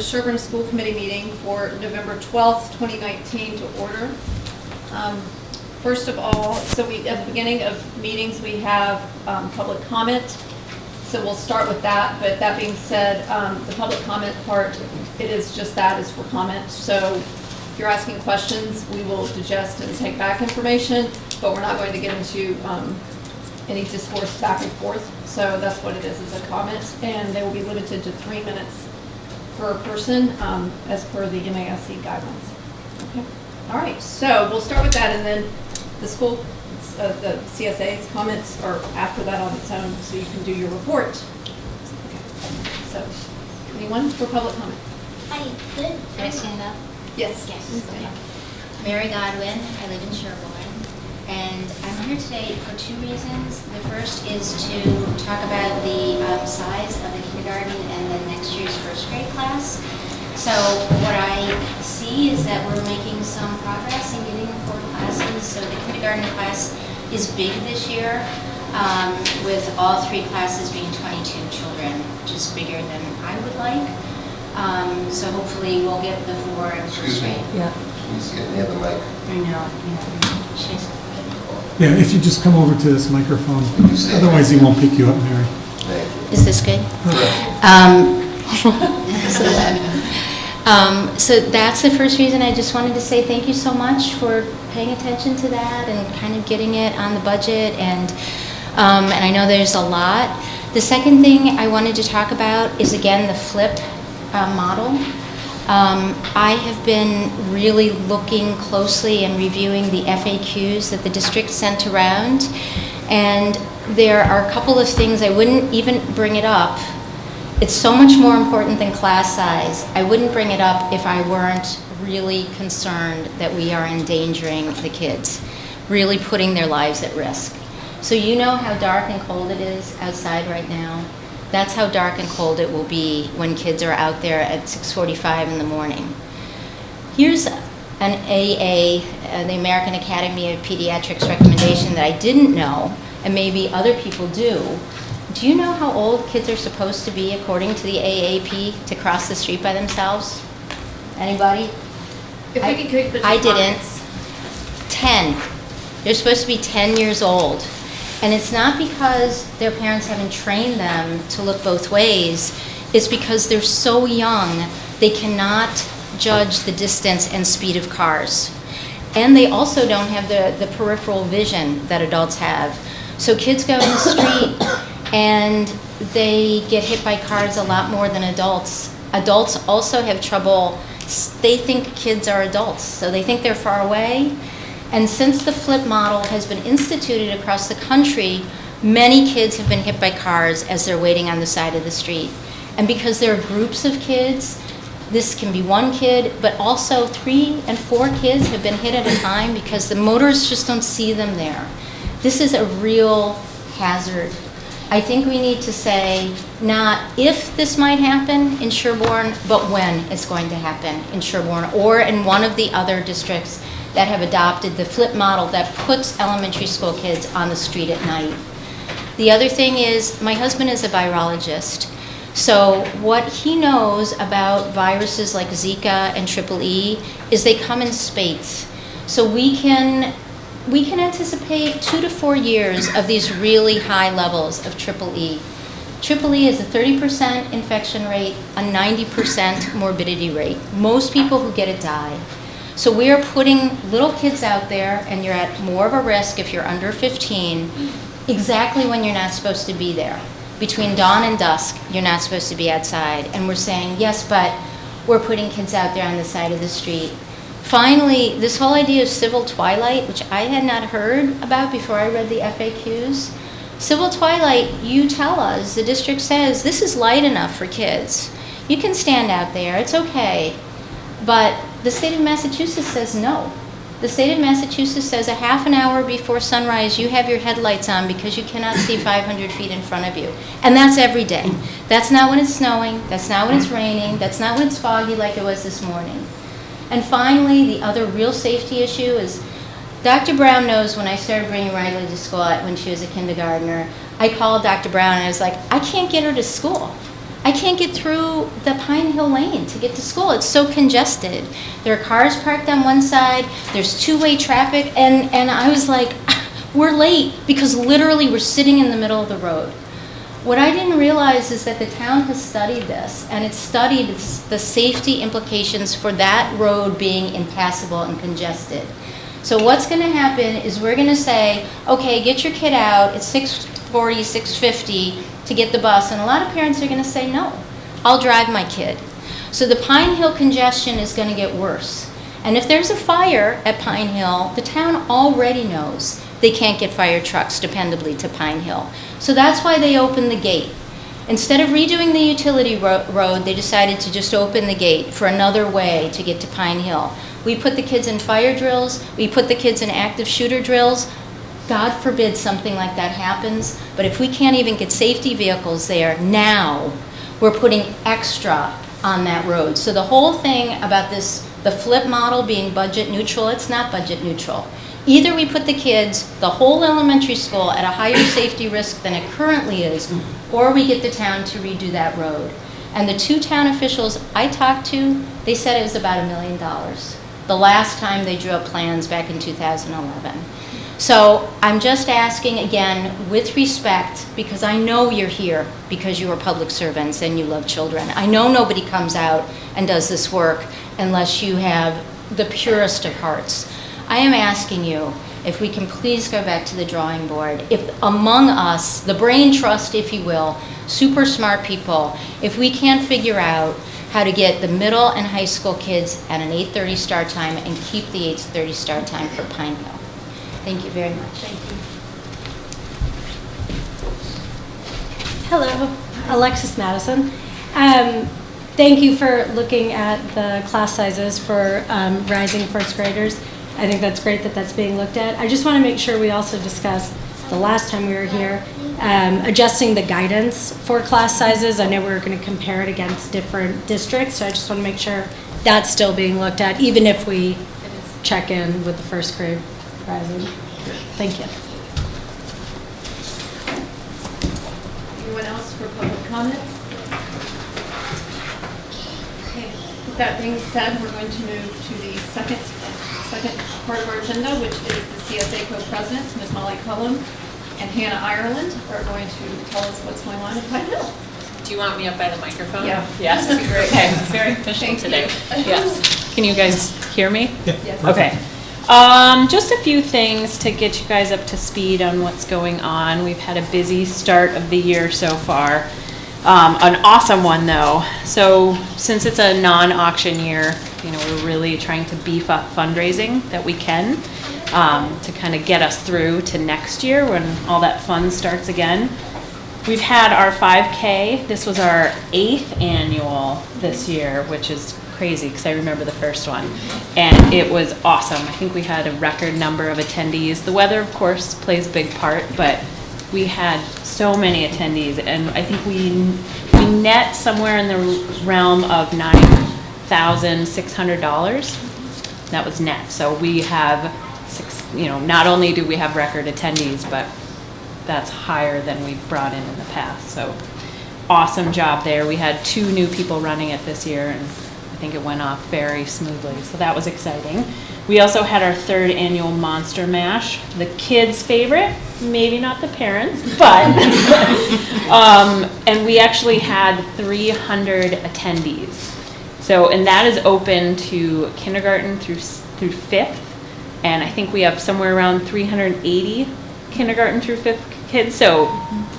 Sherborn School Committee meeting for November 12th, 2019 to order. First of all, so at the beginning of meetings we have public comment. So we'll start with that, but that being said, the public comment part, it is just that, is for comment. So if you're asking questions, we will digest and take back information, but we're not going to get into any discourse back and forth. So that's what it is a comment, and they will be limited to 3 minutes per person as per the MASC guidelines. Okay. All right, so we'll start with that, and then the school, the CSA's comments are after that on its own, so you can do your report. Okay. So, anyone for public comment? Hi, good. Can I stand up? Yes. Yes. Okay. Mary Godwin. I live in Sherborn. And I'm here today for 2 reasons. The first is to talk about the size of the kindergarten and the next year's first grade class. So what I see is that we're making some progress in getting 4 classes. So the kindergarten class is big this year, with all 3 classes being 22 children, which is bigger than I would like. So hopefully we'll get the 4 in first grade. Yeah. Please get near the mic. I know. She's Yeah, if you just come over to this microphone, otherwise he won't pick you up, Mary. Thank you. Is this good? So that's the first reason. I just wanted to say thank you so much for paying attention to that and kind of getting it on the budget. And I know there's a lot. The second thing I wanted to talk about is, again, the flip model. I have been really looking closely and reviewing the FAQs that the district sent around, and there are a couple of things I wouldn't even bring it up. It's so much more important than class size. I wouldn't bring it up if I weren't really concerned that we are endangering the kids, really putting their lives at risk. So you know how dark and cold it is outside right now. That's how dark and cold it will be when kids are out there at 6:45 in the morning. Here's an AA, the American Academy of Pediatrics recommendation that I didn't know, and maybe other people do. Do you know how old kids are supposed to be according to the AAP to cross the street by themselves? Anybody? If we could put I didn't. 10. They're supposed to be 10 years old. And it's not because their parents haven't trained them to look both ways. It's because they're so young, they cannot judge the distance and speed of cars. And they also don't have the peripheral vision that adults have. So kids go in the street and they get hit by cars a lot more than adults. Adults also have trouble. They think kids are adults, so they think they're far away. And since the flip model has been instituted across the country, many kids have been hit by cars as they're waiting on the side of the street. And because there are groups of kids, this can be 1 kid, but also 3 and 4 kids have been hit at a time because the motorists just don't see them there. This is a real hazard. I think we need to say not if this might happen in Sherborn, but when it's going to happen in Sherborn or in one of the other districts that have adopted the flip model that puts elementary school kids on the street at night. The other thing is, my husband is a virologist, so what he knows about viruses like Zika and EEE is they come in spate. So we can anticipate 2 to 4 years of these really high levels of EEE. EEE is a 30% infection rate, a 90% morbidity rate. Most people who get it die. So we are putting little kids out there, and you're at more of a risk if you're under 15, exactly when you're not supposed to be there. Between dawn and dusk, you're not supposed to be outside. And we're saying, yes, but we're putting kids out there on the side of the street. Finally, this whole idea of civil twilight, which I had not heard about before I read the FAQs. Civil twilight, you tell us, the district says, this is light enough for kids. You can stand out there, it's okay. But the state of Massachusetts says no. The state of Massachusetts says a half an hour before sunrise, you have your headlights on because you cannot see 500 feet in front of you. And that's every day. That's not when it's snowing. That's not when it's raining. That's not when it's foggy like it was this morning. And finally, the other real safety issue is Dr. Brown knows when I started bringing Riley to school when she was a kindergartner, I called Dr. Brown and I was like, I can't get her to school. I can't get through the Pine Hill Lane to get to school. It's so congested. There are cars parked on one side, there's two-way traffic, and I was like, we're late because literally we're sitting in the middle of the road. What I didn't realize is that the town has studied this, and it's studied the safety implications for that road being impassable and congested. So what's going to happen is we're going to say, okay, get your kid out at 6:40, 6:50 to get the bus, and a lot of parents are going to say, no, I'll drive my kid. So the Pine Hill congestion is going to get worse. And if there's a fire at Pine Hill, the town already knows they can't get fire trucks dependably to Pine Hill. So that's why they opened the gate. Instead of redoing the utility road, they decided to just open the gate for another way to get to Pine Hill. We put the kids in fire drills, we put the kids in active shooter drills. God forbid something like that happens, but if we can't even get safety vehicles there now, we're putting extra on that road. So the whole thing about this, the flip model being budget neutral, it's not budget neutral. Either we put the kids, the whole elementary school, at a higher safety risk than it currently is, or we get the town to redo that road. And the two town officials I talked to, they said it was about $1 million. The last time they drew up plans back in 2011. So I'm just asking again, with respect, because I know you're here because you are public servants and you love children. I know nobody comes out and does this work unless you have the purest of hearts. I am asking you if we can please go back to the drawing board. If among us, the brain trust, if you will, super smart people, if we can't figure out how to get the middle and high school kids at an 8:30 start time and keep the 8:30 start time for Pine Hill. Thank you very much. Thank you. Hello, Alexis Madison. Thank you for looking at the class sizes for rising first graders. I think that's great that that's being looked at. I just want to make sure we also discuss the last time we were here, adjusting the guidance for class sizes. I know we were going to compare it against different districts, so I just want to make sure that's still being looked at, even if we check in with the first grade rising. Thank you. Anyone else for public comment? Okay. With that being said, we're going to move to the second part of our agenda, which is the CSA co-presidents, Ms. Molly Cullum and Hannah Ireland, are going to tell us what's going on at Pine Hill. Do you want me up by the microphone? Yeah. Yes? That'd be great. Okay, it's very official Thank today. you. Yes. Can you guys hear me? Yes. Okay. Just a few things to get you guys up to speed on what's going on. We've had a busy start of the year so far. An awesome one though. So since it's a non-auction year, we're really trying to beef up fundraising that we can to kind of get us through to next year when all that fun starts again. We've had our 5K. This was our 8th annual this year, which is crazy because I remember the first one. And it was awesome. I think we had a record number of attendees. The weather, of course, plays a big part, but we had so many attendees. And I think we net somewhere in the realm of $9,600. That was net. So we have not only do we have record attendees, but that's higher than we've brought in the past. So awesome job there. We had 2 new people running it this year, and I think it went off very smoothly. So that was exciting. We also had our 3rd annual Monster Mash, the kids' favorite, maybe not the parents, but and we actually had 300 attendees. So, and that is open to kindergarten through 5th, and I think we have somewhere around 380 kindergarten through 5th kids. So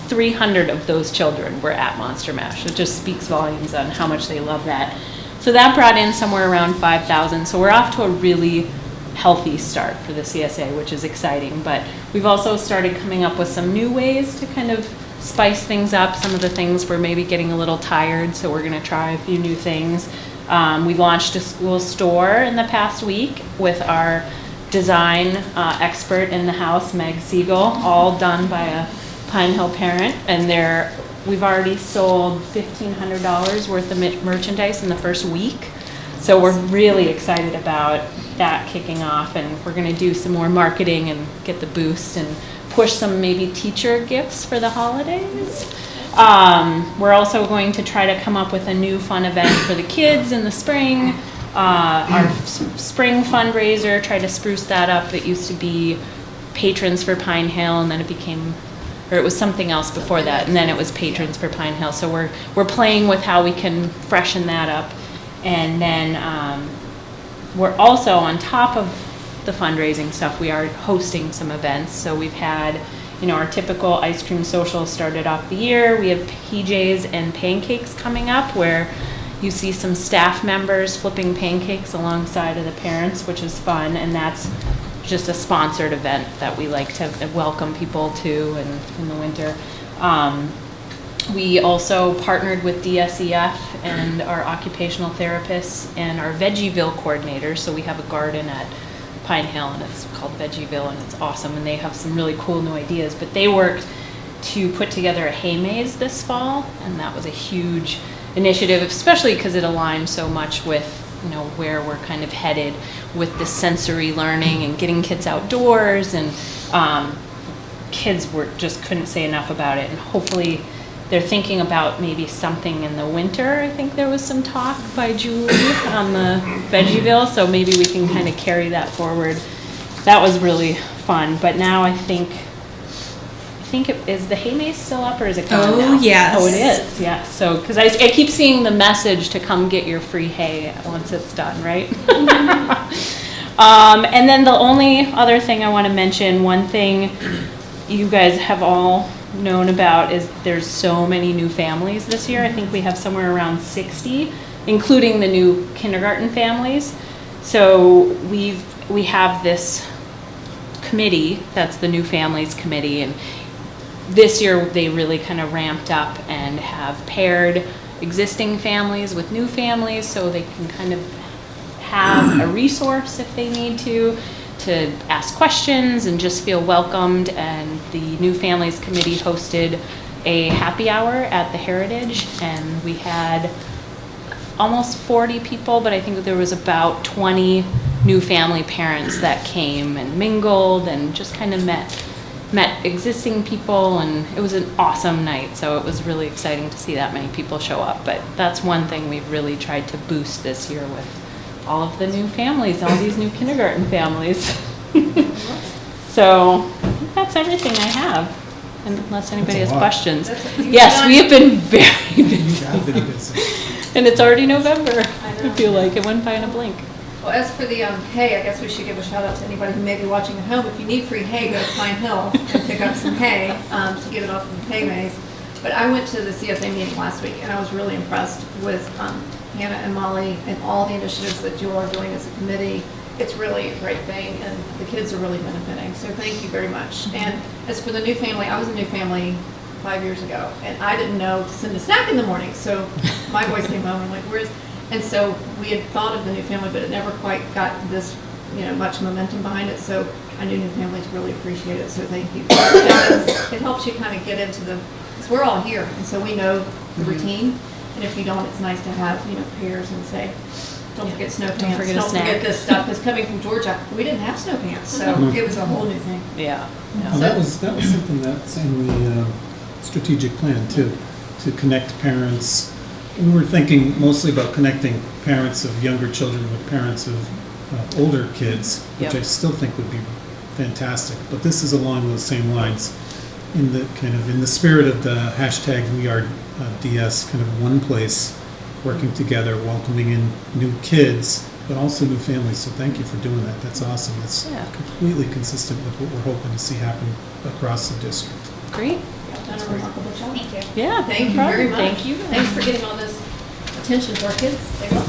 300 of those children were at Monster Mash. It just speaks volumes on how much they love that. So that brought in somewhere around 5,000. So we're off to a really healthy start for the CSA, which is exciting. But we've also started coming up with some new ways to kind of spice things up. Some of the things were maybe getting a little tired, so we're going to try a few new things. We launched a school store in the past week with our design expert in the house, Meg Siegel, all done by a Pine Hill parent, and we've already sold $1,500 worth of merchandise in the first week. So we're really excited about that kicking off, and we're going to do some more marketing and get the boost and push some maybe teacher gifts for the holidays. We're also going to try to come up with a new fun event for the kids in the spring. Our spring fundraiser, try to spruce that up. It used to be Patrons for Pine Hill, and then it became, or it was something else before that, and then it was Patrons for Pine Hill. So we're playing with how we can freshen that up. And then we're also, on top of the fundraising stuff, we are hosting some events. So we've had, our typical ice cream social started off the year. We have PJs and pancakes coming up, where you see some staff members flipping pancakes alongside of the parents, which is fun. And that's just a sponsored event that we like to welcome people to in the winter. We also partnered with DSEF and our occupational therapists and our Veggieville coordinators. So we have a garden at Pine Hill, and it's called Veggieville, and it's awesome, and they have some really cool new ideas. But they worked to put together a hay maze this fall, and that was a huge initiative, especially because it aligned so much with where we're kind of headed with the sensory learning and getting kids outdoors, and kids just couldn't say enough about it. And hopefully they're thinking about maybe something in the winter. I think there was some talk by Julie on the Veggieville, so maybe we can kind of carry that forward. That was really fun. But now I think is the hay maze still up, or is it gone now? Yes. Oh, it is. Yeah. So because I keep seeing the message to come get your free hay once it's done, right? And then the only other thing I want to mention, one thing you guys have all known about, is there's so many new families this year. I think we have somewhere around 60, including the new kindergarten families. So we have this committee, that's the new families committee, and this year they really kind of ramped up and have paired existing families with new families, so they can kind of have a resource if they need to ask questions and just feel welcomed. And the new families committee hosted a happy hour at the Heritage, and we had almost 40 people, but I think there was about 20 new family parents that came and mingled and just kind of met existing people, and it was an awesome night. So it was really exciting to see that many people show up. But that's one thing we've really tried to boost this year with all of the new families, all these new kindergarten families. So I think that's everything I have, unless anybody has questions. Yes, we have been very busy. I've been busy. And it's already November. I feel like it went by in a blink. Well, as for the hay, I guess we should give a shout out to anybody who may be watching at home. If you need free hay, go to Pine Hill and pick up some hay to get it off of the hay maze. But I went to the CSA meeting last week, and I was really impressed with Hannah and Molly and all the initiatives that you all are doing as a committee. It's really a great thing, and the kids are really benefiting. So thank you very much. And as for the new family, I was a new family 5 years ago, and I didn't know to send a snack in the morning. So my boys came home and were like, "Where's?" And so we had thought of the new family, but it never quite got this, much momentum behind it. So I knew new families really appreciate it. So thank you. It helps you kind of get into because we're all here, and so we know the routine. And if you don't, it's nice to have pairs and say, don't forget snow pants. Don't forget a Don't snack. forget this stuff. Because coming from Georgia, we didn't have snow pants, so it was a whole new thing. Yeah. Well, that was something that's in the strategic plan too, to connect parents. We were thinking mostly about connecting parents of younger children with parents of older kids, which Yep. I still think would be fantastic. But this is along those same lines, in the spirit of the hashtag We Are DS, kind of one place, working together, welcoming in new kids, but also new families. So thank you for doing that. That's awesome. It's completely consistent with what we're hoping to see happen across the district. Great. You've done a remarkable job. Thank you. Yeah. Thank you no very problem. much. Thank you. Thanks for getting all this attention to our kids. They love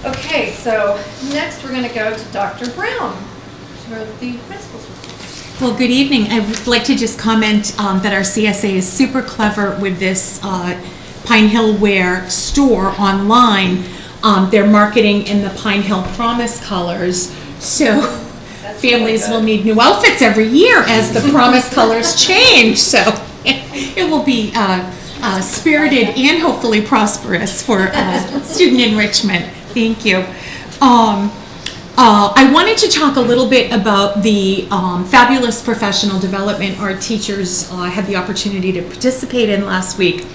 it. Okay, so next we're going to go to Dr. Brown for the principal's report. Well, good evening. I would like to just comment that our CSA is super clever with this Pine Hill Wear store online. They're marketing in the Pine Hill Promise colors. So families will need new outfits every year as the Promise colors change. So it will be spirited and hopefully prosperous for student enrichment. Thank you. I wanted to talk a little bit about the fabulous professional development our teachers had the opportunity to participate in last week.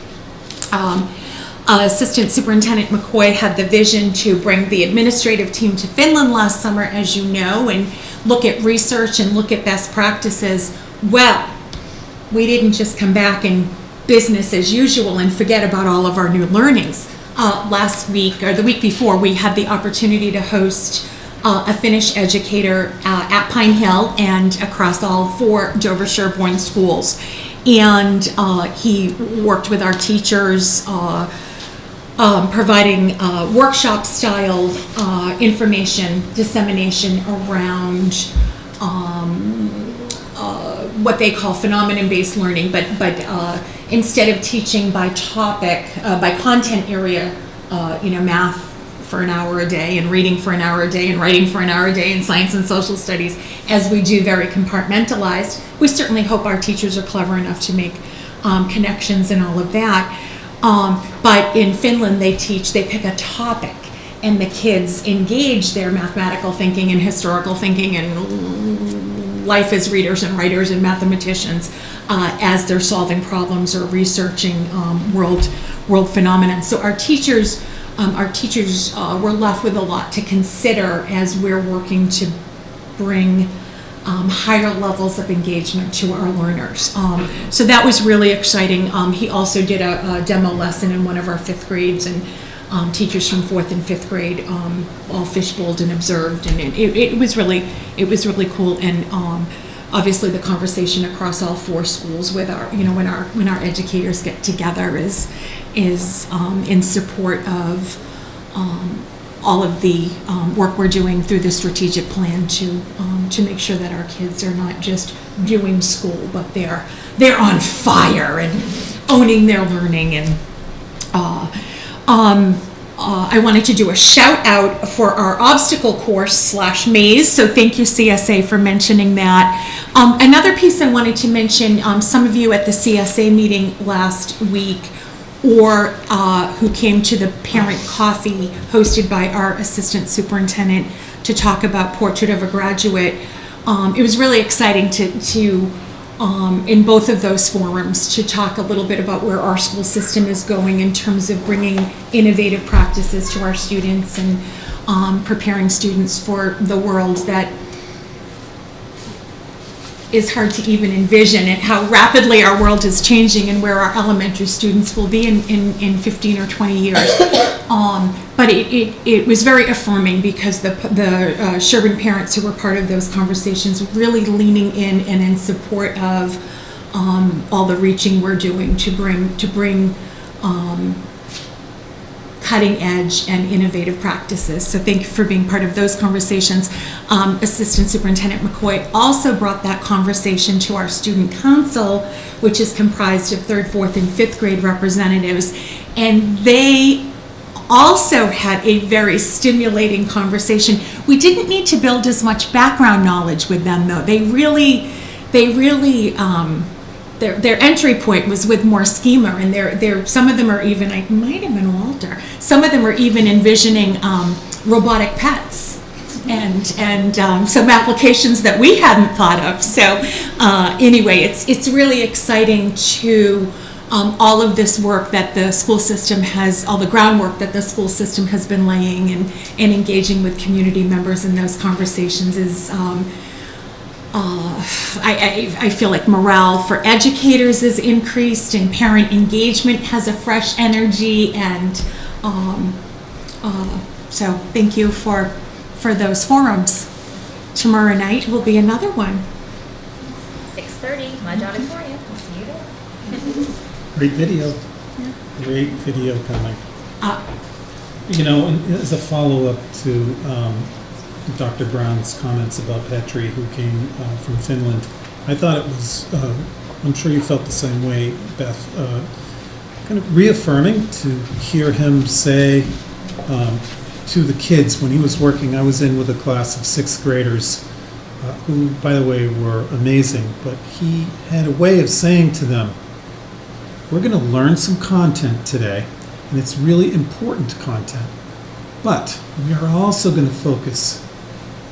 Assistant Superintendent McCoy had the vision to bring the administrative team to Finland last summer, as you know, and look at research and look at best practices. Well, we didn't just come back and business as usual and forget about all of our new learnings. Last week, or the week before, we had the opportunity to host a Finnish educator at Pine Hill and across all 4 Dover Sherborn schools. And he worked with our teachers, providing workshop-style information dissemination around what they call phenomenon-based learning, but instead of teaching by topic, by content area, math for an hour a day, and reading for an hour a day, and writing for an hour a day, and science and social studies, as we do very compartmentalized. We certainly hope our teachers are clever enough to make connections and all of that. But in Finland, they pick a topic, and the kids engage their mathematical thinking and historical thinking and life as readers and writers and mathematicians as they're solving problems or researching world phenomena. So our teachers were left with a lot to consider as we're working to bring higher levels of engagement to our learners. So that was really exciting. He also did a demo lesson in one of our 5th grades, and teachers from 4th and 5th grade all fishbowled and observed, and it was really cool. And obviously the conversation across all 4 schools with our, when our educators get together is in support of all of the work we're doing through the strategic plan to make sure that our kids are not just doing school, but they're on fire and owning their learning. And I wanted to do a shout out for our obstacle course / maze. So thank you, CSA, for mentioning that. Another piece I wanted to mention, some of you at the CSA meeting last week, or who came to the parent coffee hosted by our assistant superintendent to talk about Portrait of a Graduate. It was really exciting to in both of those forums to talk a little bit about where our school system is going in terms of bringing innovative practices to our students and preparing students for the world that is hard to even envision, and how rapidly our world is changing and where our elementary students will be in 15 or 20 years. But it was very affirming because the Sherborn parents who were part of those conversations really leaning in and in support of all the reaching we're doing to bring cutting edge and innovative practices. So thank you for being part of those conversations. Assistant Superintendent McCoy also brought that conversation to our student council, which is comprised of 3rd, 4th, and 5th grade representatives. And they also had a very stimulating conversation. We didn't need to build as much background knowledge with them, though. They really their entry point was with more schema, and they're some of them are even, I might have been Walter, some of them are even envisioning robotic pets and some applications that we hadn't thought of. So anyway, it's really exciting to all of this work that the school system has, all the groundwork that the school system has been laying, and engaging with community members in those conversations is I feel like morale for educators is increased, and parent engagement has a fresh energy, and so thank you for those forums. Tomorrow night will be another one. 6:30, Mudge Auditorium. I'll see you there. Great video. Great video coming. And as a follow-up to Dr. Brown's comments about Petri, who came from Finland, I thought it was, I'm sure you felt the same way, Beth, kind of reaffirming to hear him say to the kids when he was working. I was in with a class of 6th graders who, by the way, were amazing, but he had a way of saying to them, we're going to learn some content today, and it's really important content, but we are also going to focus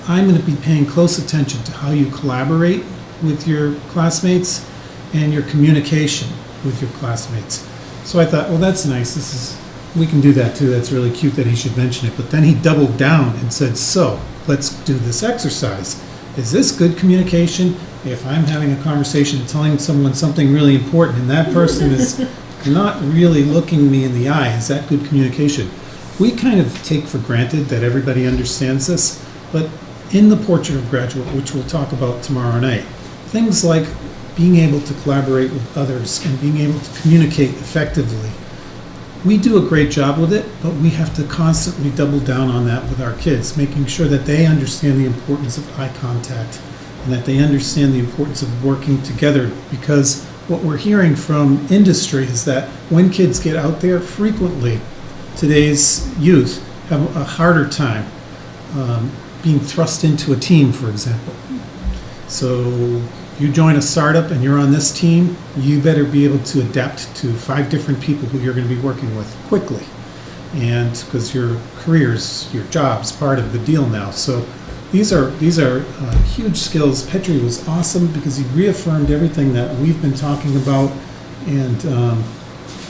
I'm going to be paying close attention to how you collaborate with your classmates and your communication with your classmates. So I thought, well, that's nice. We can do that too. That's really cute that he should mention it. But then he doubled down and said, so let's do this exercise. Is this good communication? If I'm having a conversation and telling someone something really important and that person is not really looking me in the eye, is that good communication? We kind of take for granted that everybody understands this, but in the Portrait of a Graduate, which we'll talk about tomorrow night, things like being able to collaborate with others and being able to communicate effectively, we do a great job with it, but we have to constantly double down on that with our kids, making sure that they understand the importance of eye contact and that they understand the importance of working together, because what we're hearing from industry is that when kids get out there, frequently today's youth have a harder time being thrust into a team, for example. So you join a startup and you're on this team, you better be able to adapt to 5 different people who you're going to be working with quickly. And because your career's, your job's part of the deal now. So these are huge skills. Petri was awesome because he reaffirmed everything that we've been talking about. And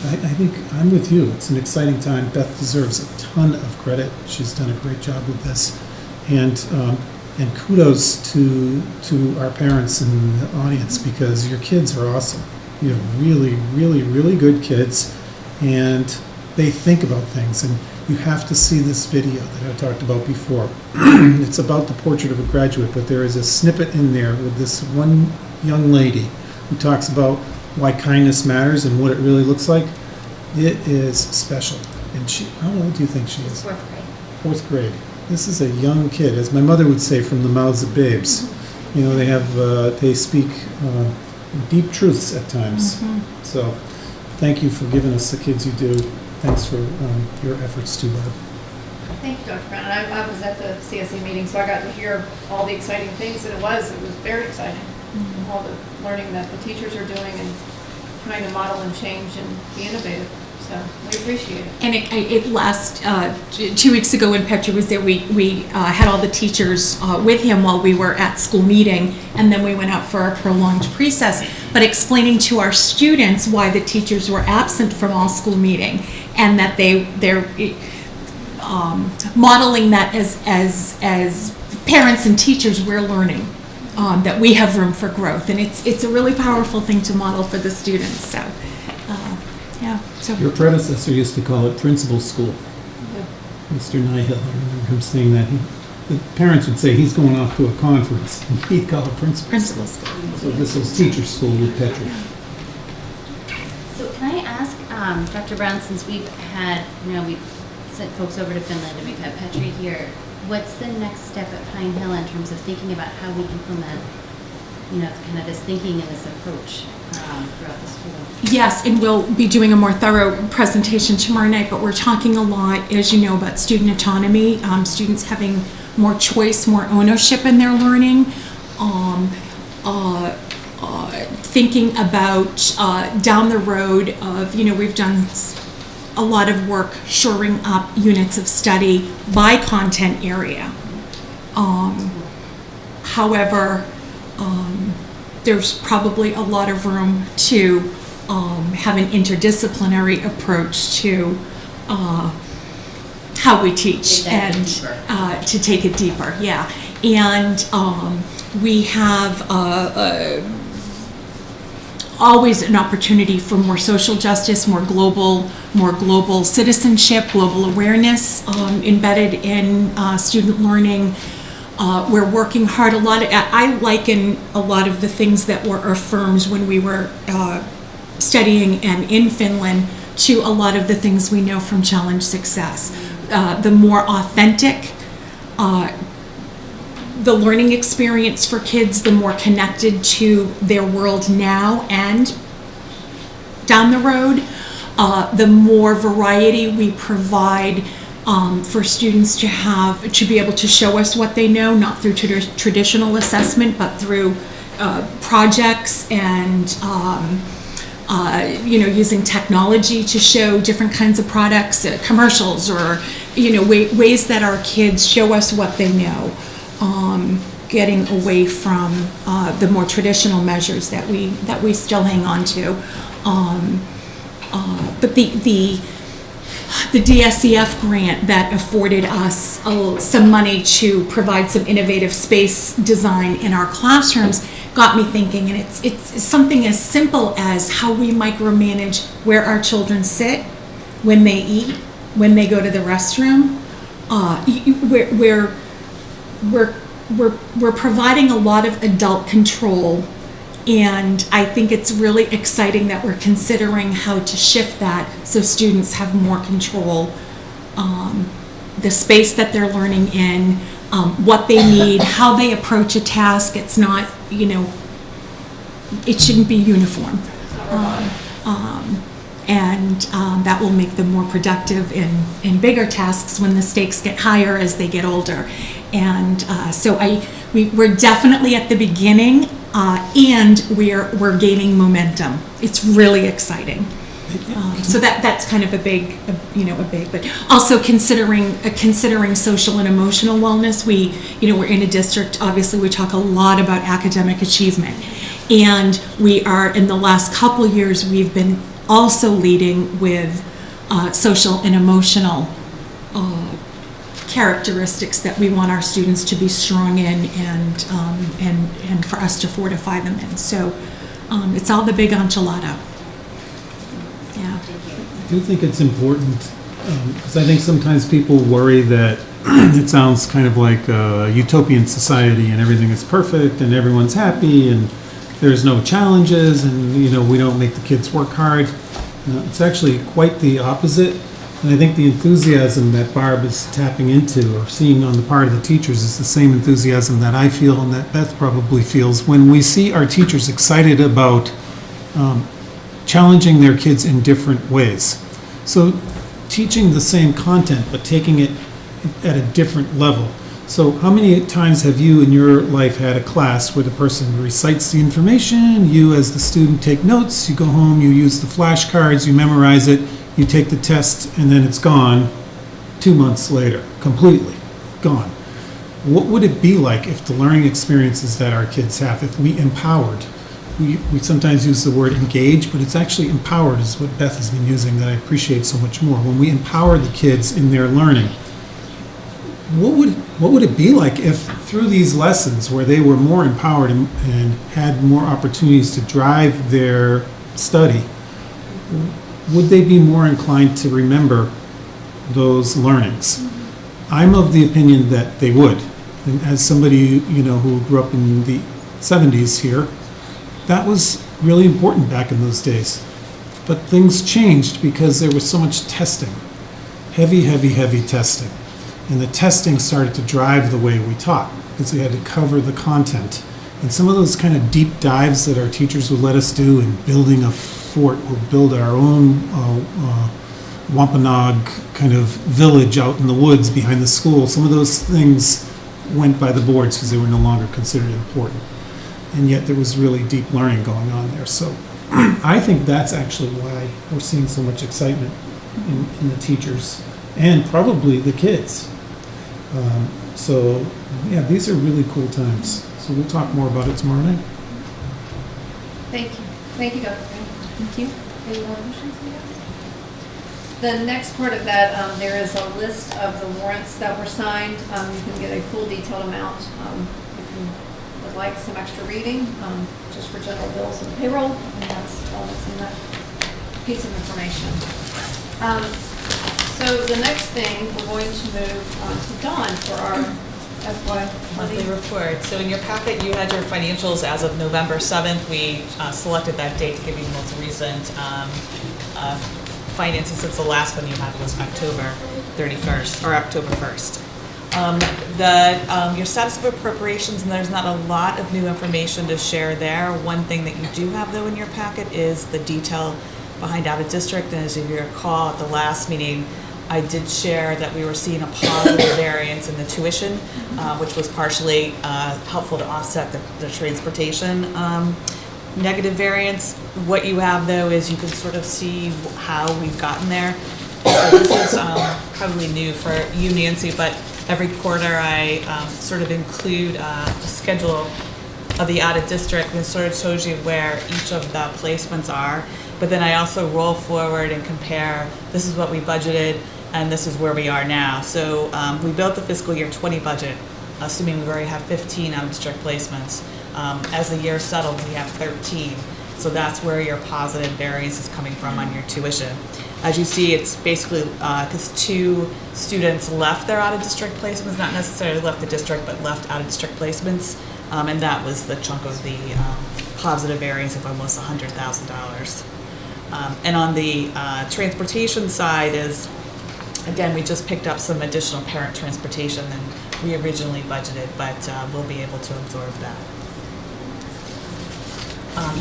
I think I'm with you. It's an exciting time. Beth deserves a ton of credit. She's done a great job with this. And kudos to our parents in the audience, because your kids are awesome. You have really, really, really good kids, and they think about things. And you have to see this video that I talked about before. It's about the Portrait of a Graduate, but there is a snippet in there with this one young lady who talks about why kindness matters and what it really looks like. It is special. And how old do you think she is? 4th grade. 4th grade. This is a young kid, as my mother would say, from the mouths of babes. You know, they speak deep truths at times. So thank you for giving us the kids you do. Thanks for your efforts too, Bob. Thank you, Dr. Brown. I was at the CSA meeting, so I got to hear all the exciting things that it was. It was very exciting. All the learning that the teachers are doing and trying to model and change and be innovative. So we appreciate it. And it last 2 weeks ago when Petra was there, we had all the teachers with him while we were at school meeting, and then we went out for a prolonged recess, but explaining to our students why the teachers were absent from all school meeting, and that they're modeling that as parents and teachers, we're learning that we have room for growth, and it's a really powerful thing to model for the students. So. Yeah. So Your predecessor used to call it principal school. Mr. Nyhill, I remember him saying that. The parents would say he's going off to a conference. He'd call it principal school. So this was teacher school with Petri. So can I ask, Dr. Brown, since we've sent folks over to Finland and we've had Petri here, what's the next step at Pine Hill in terms of thinking about how we implement, kind of this thinking and this approach throughout the school? yes, and we'll be doing a more thorough presentation tomorrow night, but we're talking a lot, as you know, about student autonomy, students having more choice, more ownership in their learning, thinking about down the road of, we've done a lot of work shoring up units of study by content area. However, there's probably a lot of room to have an interdisciplinary approach to how we teach and to take it deeper. Yeah, and we have always an opportunity for more social justice, more global citizenship, global awareness embedded in student learning. We're working hard. I liken a lot of the things that were affirmed when we were studying and in Finland to a lot of the things we know from Challenge Success. The more authentic the learning experience for kids, the more connected to their world now and down the road, the more variety we provide for students to be able to show us what they know, not through traditional assessment, but through projects and using technology to show different kinds of products, commercials, or ways that our kids show us what they know. getting away from the more traditional measures that we still hang on to. But the DSEF grant that afforded us some money to provide some innovative space design in our classrooms got me thinking, and it's something as simple as how we micromanage where our children sit, when they eat, when they go to the restroom. We're providing a lot of adult control, and I think it's really exciting that we're considering how to shift that so students have more control. The space that they're learning in, what they need, how they approach a task. It's not, it shouldn't be uniform. And that will make them more productive in bigger tasks when the stakes get higher as they get older. And so we're definitely at the beginning, and we're gaining momentum. It's really exciting. So that's kind of a big, but also considering social and emotional wellness. We're in a district, obviously we talk a lot about academic achievement, and we are, in the last couple years, we've been also leading with social and emotional characteristics that we want our students to be strong in, and for us to fortify them in. So it's all the big enchilada. Yeah. I do think it's important, because I think sometimes people worry that it sounds kind of like a utopian society and everything is perfect and everyone's happy and there's no challenges and, we don't make the kids work hard. It's actually quite the opposite. And I think the enthusiasm that Barb is tapping into or seeing on the part of the teachers is the same enthusiasm that I feel and that Beth probably feels when we see our teachers excited about challenging their kids in different ways. So teaching the same content but taking it at a different level. So how many times have you in your life had a class where the person recites the information, you as the student take notes, you go home, you use the flashcards, you memorize it, you take the test, and then it's gone 2 months later, completely gone? What would it be like if the learning experiences that our kids have, if we empowered, we sometimes use the word engage, but it's actually empowered is what Beth has been using that I appreciate so much more. When we empower the kids in their learning, what would it be like if through these lessons where they were more empowered and had more opportunities to drive their study, would they be more inclined to remember those learnings? I'm of the opinion that they would. And as somebody, who grew up in the 70s here, that was really important back in those days. But things changed because there was so much testing. Heavy testing. And the testing started to drive the way we taught because we had to cover the content. And some of those kind of deep dives that our teachers would let us do in building a fort, we'll build our own Wampanoag kind of village out in the woods behind the school. Some of those things went by the boards because they were no longer considered important. And yet there was really deep learning going on there. So I think that's actually why we're seeing so much excitement in the teachers and probably the kids. So yeah, these are really cool times. So we'll talk more about it tomorrow night. Thank you. Thank you, Dr. Green. Thank you. Any more questions? The next part of that, there is a list of the warrants that were signed. You can get a full detailed amount if you would like some extra reading, just for general bills and payroll, and that's all that's in that piece of information. So the next thing, we're going to move on to Dawn for our FY monthly report. So in your packet, you had your financials as of November 7th. We selected that date to give you the most recent finances, since the last one you had was October 31st or October 1st. Your status of appropriations, and there's not a lot of new information to share there. One thing that you do have though in your packet is the detail behind out of district. And as you recall at the last meeting, I did share that we were seeing a positive variance in the tuition, which was partially helpful to offset the transportation negative variance. What you have though is you can sort of see how we've gotten there. So this is probably new for you, Nancy, but every quarter I sort of include a schedule of the out of district, and it sort of shows you where each of the placements are. But then I also roll forward and compare, this is what we budgeted and this is where we are now. So we built the fiscal year 20 budget, assuming we already have 15 out of district placements. As the year settled, we have 13. So that's where your positive variance is coming from on your tuition. As you see, it's basically because 2 students left their out-of-district placements, not necessarily left the district, but left out-of-district placements, and that was the chunk of the positive variance of almost $100,000. And on the transportation side is, again, we just picked up some additional parent transportation than we originally budgeted, but we'll be able to absorb that.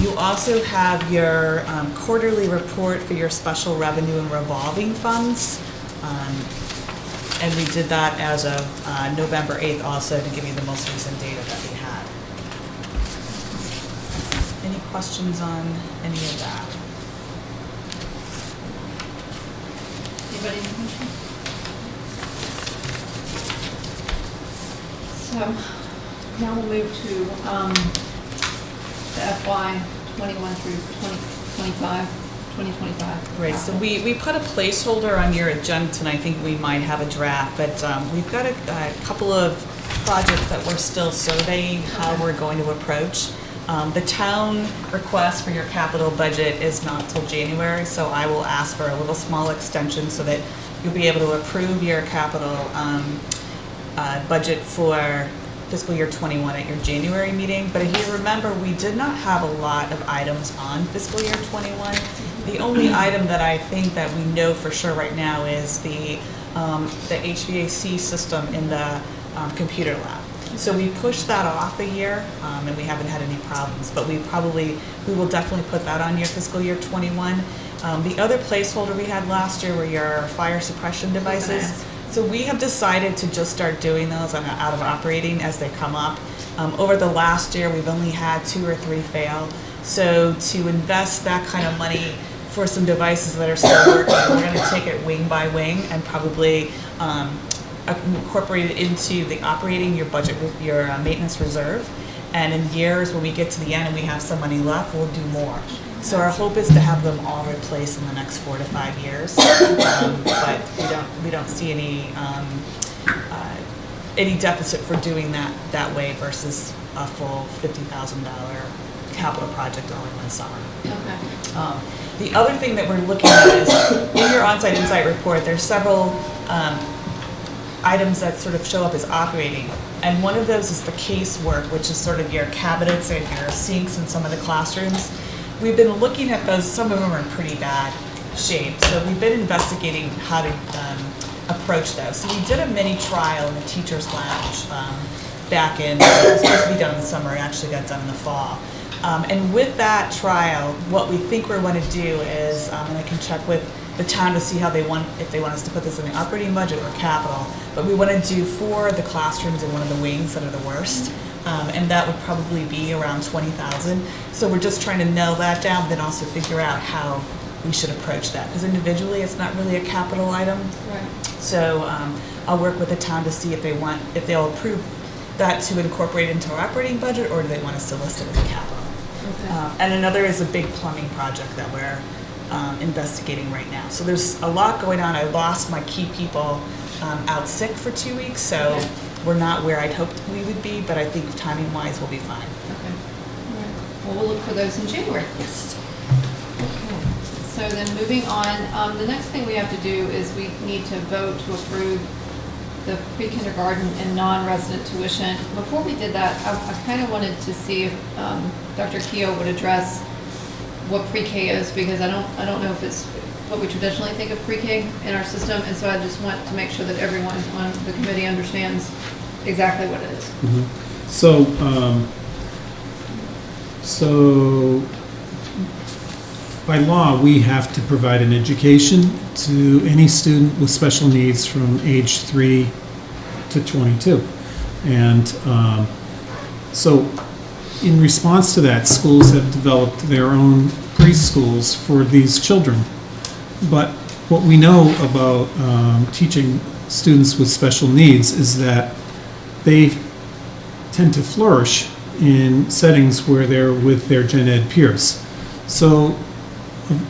You also have your quarterly report for your special revenue and revolving funds. And we did that as of November 8th also to give you the most recent data that we had. Any questions on any of that? Anybody have a question? So now we'll move to the FY 21 through 2025. Right, so we put a placeholder on your agenda, and I think we might have a draft, but we've got a couple of projects that we're still surveying how we're going to approach. The town request for your capital budget is not till January, so I will ask for a little small extension so that you'll be able to approve your capital budget for fiscal year 21 at your January meeting. But if you remember, we did not have a lot of items on fiscal year 21. The only item that I think that we know for sure right now is the HVAC system in the computer lab. So we pushed that off a year, and we haven't had any problems, but we will definitely put that on your fiscal year 21. The other placeholder we had last year were your fire suppression devices. So we have decided to just start doing those on out of operating as they come up. Over the last year, we've only had 2 or 3 fail. So to invest that kind of money for some devices that are still working, we're going to take it wing by wing and probably incorporate it into the operating, your budget, your maintenance reserve. And in years when we get to the end and we have some money left, we'll do more. So our hope is to have them all replaced in the next 4 to 5 years, but we don't see any deficit for doing that way versus a full $50,000 capital project all in one summer. Okay. The other thing that we're looking at is in your on-site insight report, there's several items that sort of show up as operating. And one of those is the casework, which is sort of your cabinets and your sinks in some of the classrooms. We've been looking at those, some of them are in pretty bad shape. So we've been investigating how to approach those. So we did a mini trial in the teacher's lounge back in, it was supposed to be done in the summer, it actually got done in the fall. And with that trial, what we think we're going to do is, and I can check with the town to see how if they want us to put this in the operating budget or capital, but we want to do 4 of the classrooms in one of the wings that are the worst. And that would probably be around $20,000. So we're just trying to nail that down, but then also figure out how we should approach that. Because individually, it's not really a capital item. Right. So I'll work with the town to see if they'll approve that to incorporate into our operating budget, or do they want us to list it as a capital. Okay. And another is a big plumbing project that we're investigating right now. So there's a lot going on. I lost my key people out sick for 2 weeks, so. Okay. We're not where I'd hoped we would be, but I think timing-wise we'll be fine. Okay. All right. Well, we'll look for those in January. Yes. Okay. So then moving on, the next thing we have to do is we need to vote to approve the pre-kindergarten and non-resident tuition. Before we did that, I kind of wanted to see if Dr. Keough would address what pre-K is, because I don't know if it's what we traditionally think of pre-K in our system, and so I just want to make sure that everyone on the committee understands exactly what it is. Mm-hmm. So by law, we have to provide an education to any student with special needs from age 3 to 22. And so in response to that, schools have developed their own preschools for these children. But what we know about teaching students with special needs is that they tend to flourish in settings where they're with their gen ed peers. So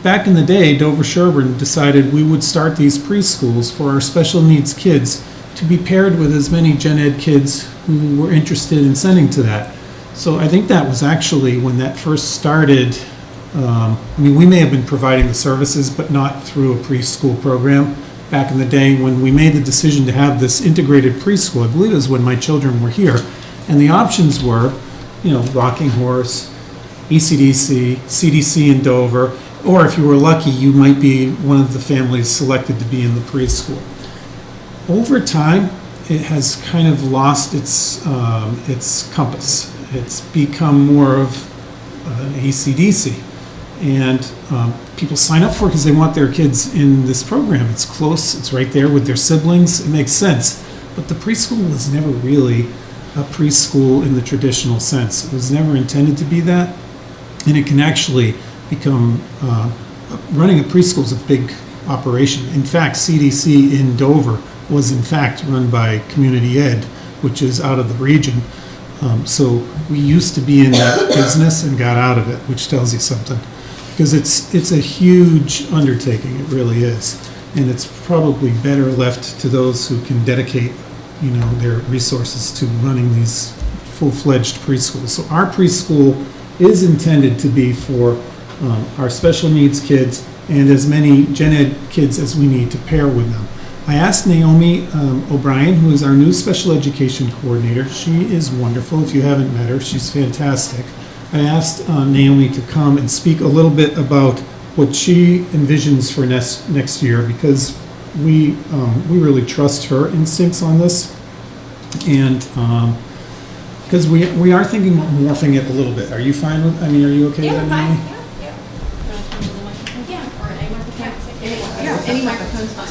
back in the day, Dover Sherborn decided we would start these preschools for our special needs kids to be paired with as many gen ed kids who were interested in sending to that. So I think that was actually when that first started. We may have been providing the services, but not through a preschool program. Back in the day when we made the decision to have this integrated preschool, I believe it was when my children were here. And the options were, Rocking Horse, ECDC, CDC in Dover, or if you were lucky, you might be one of the families selected to be in the preschool. Over time, it has kind of lost its compass. It's become more of an ACDC. And people sign up for it because they want their kids in this program. It's close, it's right there with their siblings, it makes sense. But the preschool was never really a preschool in the traditional sense. It was never intended to be that. And it can actually become, running a preschool is a big operation. In fact, CDC in Dover was in fact run by Community Ed, which is out of the region. So we used to be in that business and got out of it, which tells you something. Because it's a huge undertaking, it really is. And it's probably better left to those who can dedicate, their resources to running these full-fledged preschools. So our preschool is intended to be for our special needs kids and as many gen ed kids as we need to pair with them. I asked Naomi O'Brien, who is our new special education coordinator. She is wonderful. If you haven't met her, she's fantastic. I asked Naomi to come and speak a little bit about what she envisions for next year, because we really trust her instincts on this, and because we are thinking about morphing it a little bit. Are you fine with? Are you okay with that, Naomi? Any microphone's fine.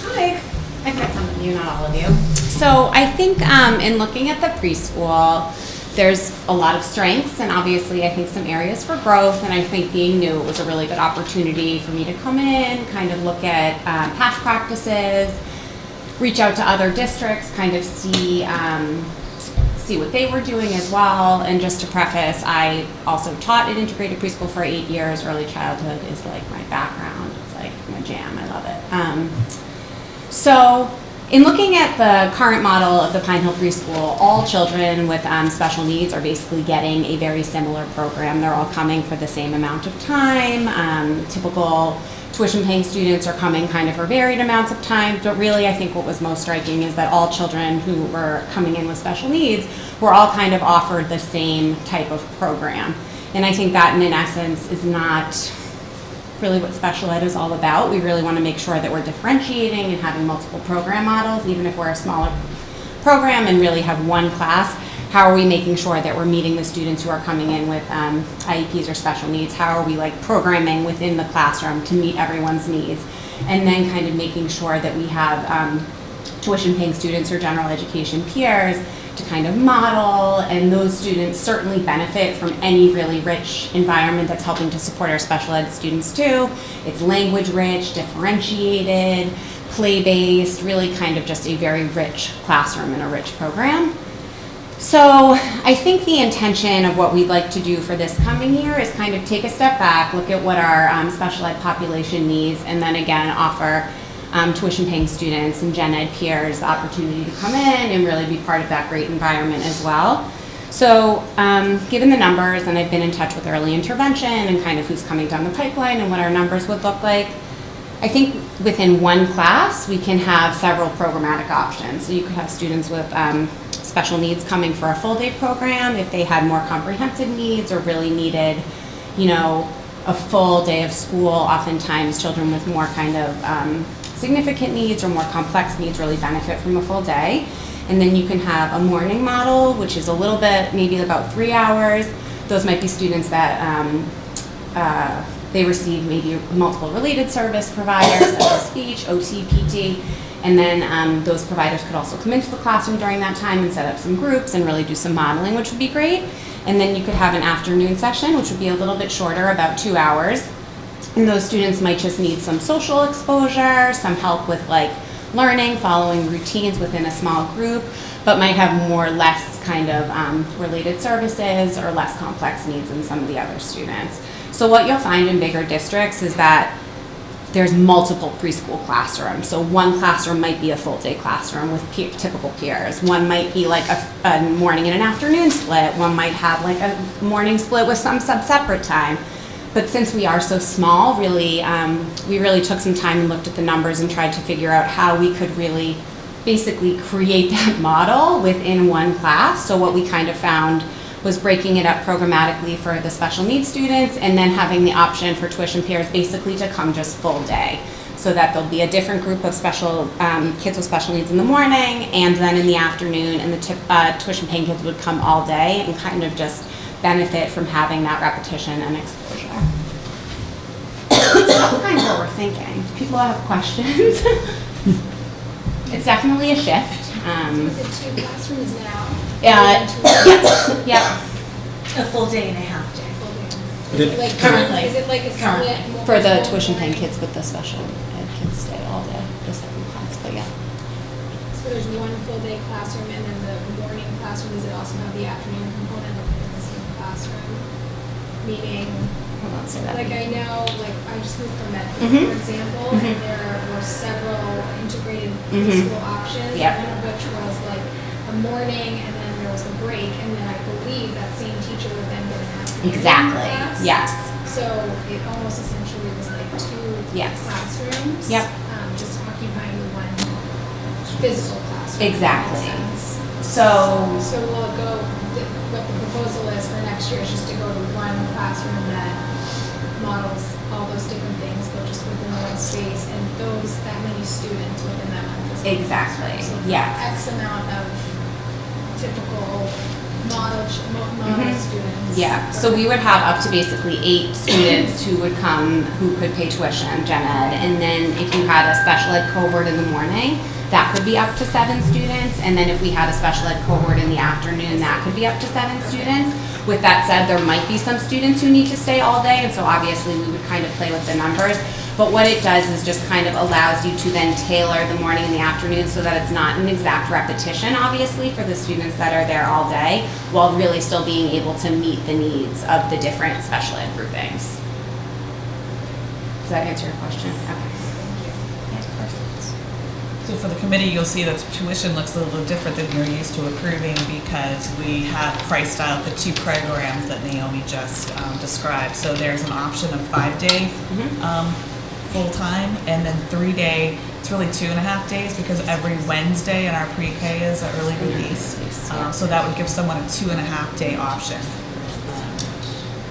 Hi, I've got some of you, not all of you. So I think in looking at the preschool, there's a lot of strengths and obviously I think some areas for growth, and I think being new, it was a really good opportunity for me to come in, kind of look at past practices, reach out to other districts, kind of see what they were doing as well. And just to preface, I also taught at integrated preschool for 8 years. Early childhood is like my background. It's like my jam. I love it. So in looking at the current model of the Pine Hill Preschool, all children with special needs are basically getting a very similar program. They're all coming for the same amount of time. Typical tuition-paying students are coming kind of for varied amounts of time, but really I think what was most striking is that all children who were coming in with special needs were all kind of offered the same type of program. And I think that in essence is not really what special ed is all about. We really want to make sure that we're differentiating and having multiple program models, even if we're a smaller program and really have one class. How are we making sure that we're meeting the students who are coming in with IEPs or special needs? How are we programming within the classroom to meet everyone's needs? And then kind of making sure that we have tuition paying students or general education peers to kind of model, and those students certainly benefit from any really rich environment that's helping to support our special ed students too. It's language rich, differentiated, play-based, really kind of just a very rich classroom and a rich program. So I think the intention of what we'd like to do for this coming year is kind of take a step back, look at what our special ed population needs, and then again offer tuition paying students and gen ed peers the opportunity to come in and really be part of that great environment as well. So given the numbers, and I've been in touch with early intervention and kind of who's coming down the pipeline and what our numbers would look like, I think within one class we can have several programmatic options. So you could have students with special needs coming for a full day program if they had more comprehensive needs or really needed, a full day of school. Oftentimes children with more kind of significant needs or more complex needs really benefit from a full day. And then you can have a morning model, which is a little bit, maybe about 3 hours. Those might be students that they receive maybe multiple related service providers, such as speech, OT, PT, and then those providers could also come into the classroom during that time and set up some groups and really do some modeling, which would be great. And then you could have an afternoon session, which would be a little bit shorter, about 2 hours. And those students might just need some social exposure, some help with like learning, following routines within a small group, but might have more or less kind of related services or less complex needs than some of the other students. So what you'll find in bigger districts is that there's multiple preschool classrooms. So one classroom might be a full day classroom with typical peers. One might be like a morning and an afternoon split. One might have like a morning split with some separate time. But since we are so small, really, we really took some time and looked at the numbers and tried to figure out how we could really basically create that model within one class. So what we kind of found was breaking it up programmatically for the special needs students and then having the option for tuition peers basically to come just full day. So that there'll be a different group of special kids with special needs in the morning, and then in the afternoon, and the tuition paying kids would come all day and kind of just benefit from having that repetition and exposure. So that's kind of what we're thinking. Do people have questions? It's definitely a shift. Is it 2 classrooms now? Yes, yep. A full day and a half day. Like Currently. Is it like a Currently. split? more For the than tuition paying one? kids with the special ed kids stay all day, the second class, but yeah. So there's one full day classroom and then the morning classroom, does it also have the afternoon component of in the same classroom? Meaning, Hold on, say that. like I know, like I just moved from Medford, Mhm. for example, Mhm. and there were several integrated Mhm. preschool options. Yep. One of which was like a morning and then there was a break, and then I believe that same teacher would then get an afternoon Exactly, class. yes. So it almost essentially was like 2 Yes. classrooms. Yep. Just occupying the one physical classroom. Exactly. in that sense. So, So we'll go, what the proposal is for next year is just to go to one classroom that models all those different things, but just within one space, and that many students within that one physical exactly, classroom. So yes. X amount of typical model students. Yeah, so we would have up to basically 8 students who would come, who could pay tuition, gen ed, and then if you had a special ed cohort in the morning, that could be up to 7 students, and then if we had a special ed cohort in the afternoon, that could be up to 7 students. With that said, there might be some students who need to stay all day, and so obviously we would kind of play with the numbers. But what it does is just kind of allows you to then tailor the morning and the afternoon so that it's not an exact repetition, obviously, for the students that are there all day, while really still being able to meet the needs of the different special ed groupings. Does that answer your question? Okay. Yeah, of course. So for the committee, you'll see that tuition looks a little different than you're used to approving because we have priced out the 2 programs that Naomi just described. So there's an option of 5-day full-time and then 3-day. It's really 2.5 days because every Wednesday in our pre-K is an early release. So that would give someone a 2.5-day option.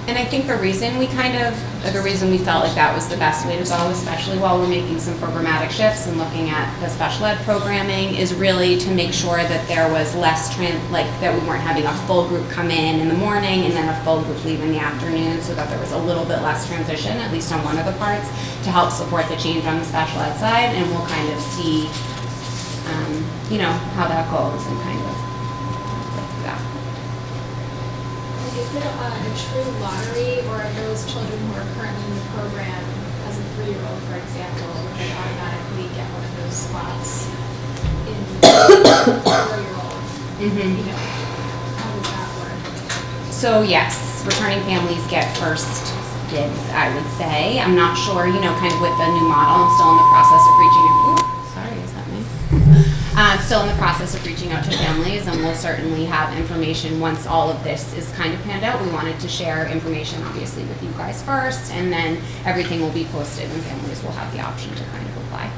And I think the reason we felt like that was the best way to go, especially while we're making some programmatic shifts and looking at the special ed programming, is really to make sure that there was less that we weren't having a full group come in the morning and then a full group leave in the afternoon, so that there was a little bit less transition, at least on one of the parts, to help support the change on the special ed side, and we'll kind of see, how that goes and kind of go through that. Is it a true lottery, or are those children who are currently in the program as a 3-year-old, for example, would they automatically get one of those spots in the 4-year-old? How does that work? So yes, returning families get first dibs, I would say. I'm not sure, kind of with the new model, I'm still in the process of reaching out. Sorry, is that me? Still in the process of reaching out to families, and we'll certainly have information once all of this is kind of panned out. We wanted to share information, obviously, with you guys first, and then everything will be posted, and families will have the option to kind of apply.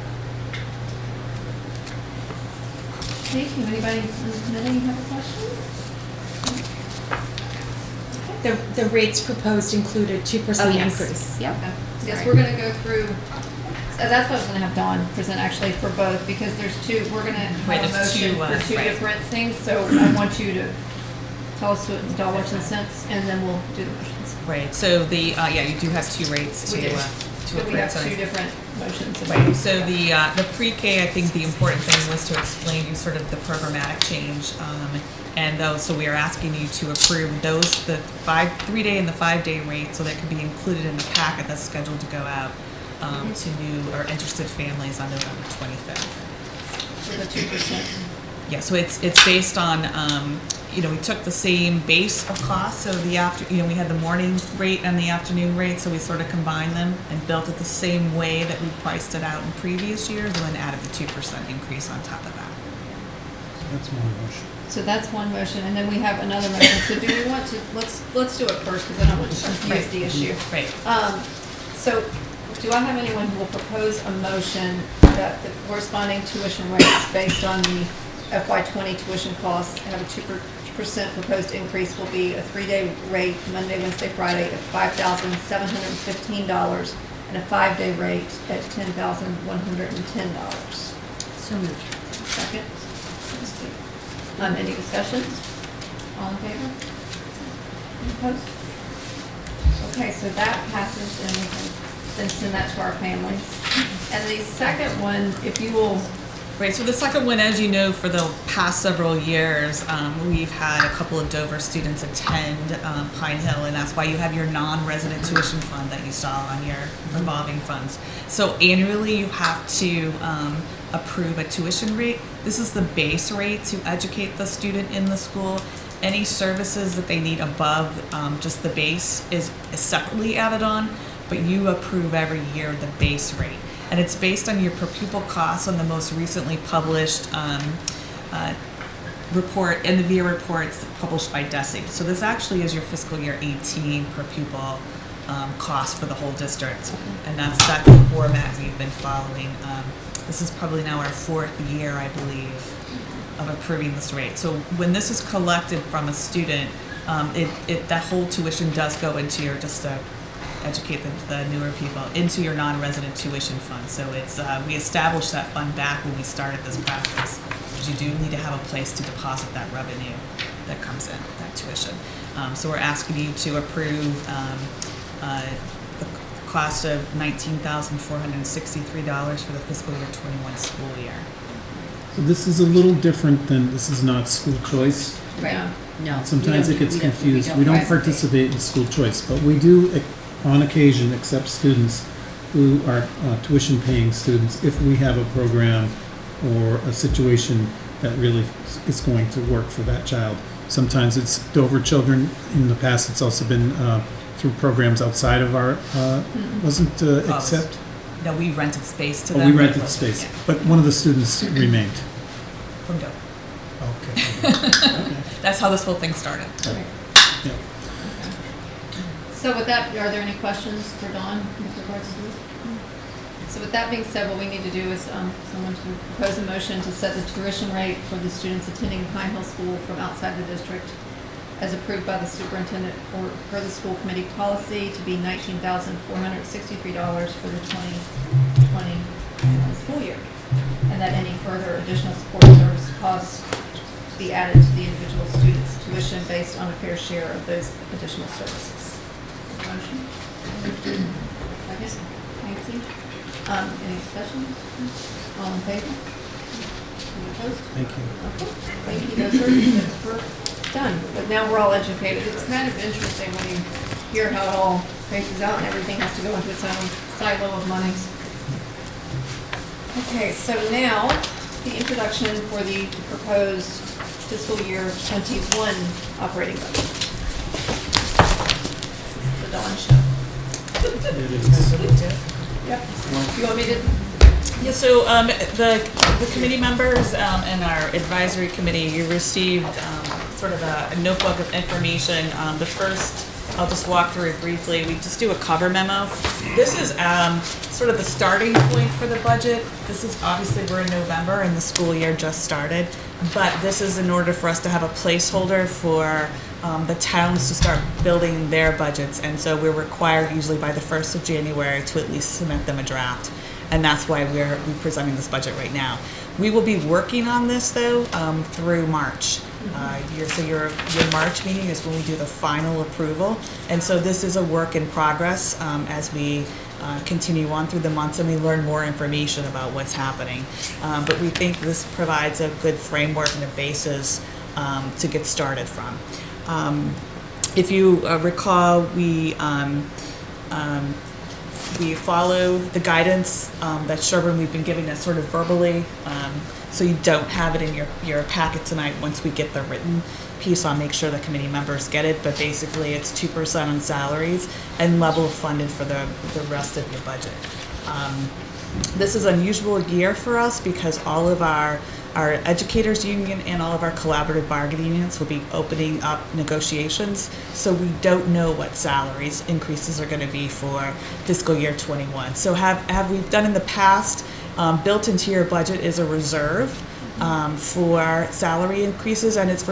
Thank you. Anybody on the committee have a question? The rates proposed include a 2% increase. Yep. Yes, we're gonna go through, that's what I was gonna have Dawn present actually for both, because there's 2, we're gonna Right, have a there's motion 2, for 2 right. different things, so I want you to tell us what in dollars and cents, and then we'll do the motions. Right, so you do have 2 rates We do. to to We approve, have sorry. two different motions. Right, so the pre-K, I think the important thing was to explain you sort of the programmatic change. And those, so we are asking you to approve those, the 3-day and the 5-day rate, so that could be included in the packet that's scheduled to go out to new or interested families on November 25th. For the 2%. Yeah, so it's based on, we took the same base of cost, so we had the morning rate and the afternoon rate, so we sort of combined them and built it the same way that we priced it out in previous years, and then added the 2% increase on top of that. That's one motion. So that's one motion, and then we have another motion. So do we want to, let's do it first, because I don't want to confuse the issue. Right. So do I have anyone who will propose a motion that the corresponding tuition rates based on the FY20 tuition costs have a 2% proposed increase will be a 3-day rate, Monday, Wednesday, Friday, of $5,715, and a 5-day rate at $10,110. So moved. Second. Any discussion? All in favor? Any opposed? Okay, so that passes, and we can then send that to our families. And the second one, if you will, Right, so the second one, as you know, for the past several years, we've had a couple of Dover students attend Pine Hill, and that's why you have your non-resident tuition fund that you saw on your revolving funds. So annually, you have to approve a tuition rate. This is the base rate to educate the student in the school. Any services that they need above just the base is separately added on, but you approve every year the base rate. And it's based on your per pupil costs on the most recently published report, end of year reports published by DESE. So this actually is your fiscal year 18 per pupil cost for the whole district. And that's the format we've been following. This is probably now our 4th year, I believe, of approving this rate. So when this is collected from a student, that whole tuition does go into your, just to educate the newer people, into your non-resident tuition fund. So it's we established that fund back when we started this practice, because you do need to have a place to deposit that revenue that comes in, that tuition. So we're asking you to approve the cost of $19,463 for the fiscal year 21 school year. So this is a little different than, this is not school choice. right, No. Sometimes it gets confused. We don't participate in school choice, but we do, on occasion, accept students who are tuition-paying students if we have a program or a situation that really is going to work for that child. Sometimes it's Dover children. In the past, it's also been through programs outside of our, wasn't accept? No, we rented space to Oh, them. we rented space, but one of the students remained. From Dover. Okay. Okay. That's how this whole thing started. Yeah. So with that, are there any questions for Dawn with regards to this? So with that being said, what we need to do is someone to propose a motion to set the tuition rate for the students attending Pine Hill School from outside the district as approved by the superintendent or per the school committee policy to be $19,463 for the 2020 school year. And that any further additional support service costs be added to the individual student's tuition based on a fair share of those additional services. Motion? Second? Nancy? Any discussion? All in favor? Any opposed? Thank you. Okay. Thank you, those are done. But now we're all educated. It's kind of interesting when you hear how it all faces out and everything has to go into its own silo of monies. Okay, so now the introduction for the proposed fiscal year 21 operating budget. The Dawn Show. It is. Yep. You want me to? Yeah, so the committee members and our advisory committee, you received sort of a notebook of information. The first, I'll just walk through it briefly. We just do a cover memo. This is sort of the starting point for the budget. This is obviously, we're in November and the school year just started, but this is in order for us to have a placeholder for the towns to start building their budgets. And so we're required usually by the 1st of January to at least submit them a draft. And that's why we're presenting this budget right now. We will be working on this though through March. Your March meeting is when we do the final approval. And so this is a work in progress as we continue on through the months and we learn more information about what's happening. But we think this provides a good framework and a basis to get started from. If you recall, we follow the guidance that Sherborn, we've been giving us sort of verbally, so you don't have it in your packet tonight. Once we get the written piece, I'll make sure the committee members get it, but basically it's 2% on salaries and level funded for the rest of your budget. This is an unusual year for us because all of our educators union and all of our collaborative bargaining units will be opening up negotiations, so we don't know what salaries increases are going to be for fiscal year 21. So have we've done in the past, built into your budget is a reserve for salary increases, and it's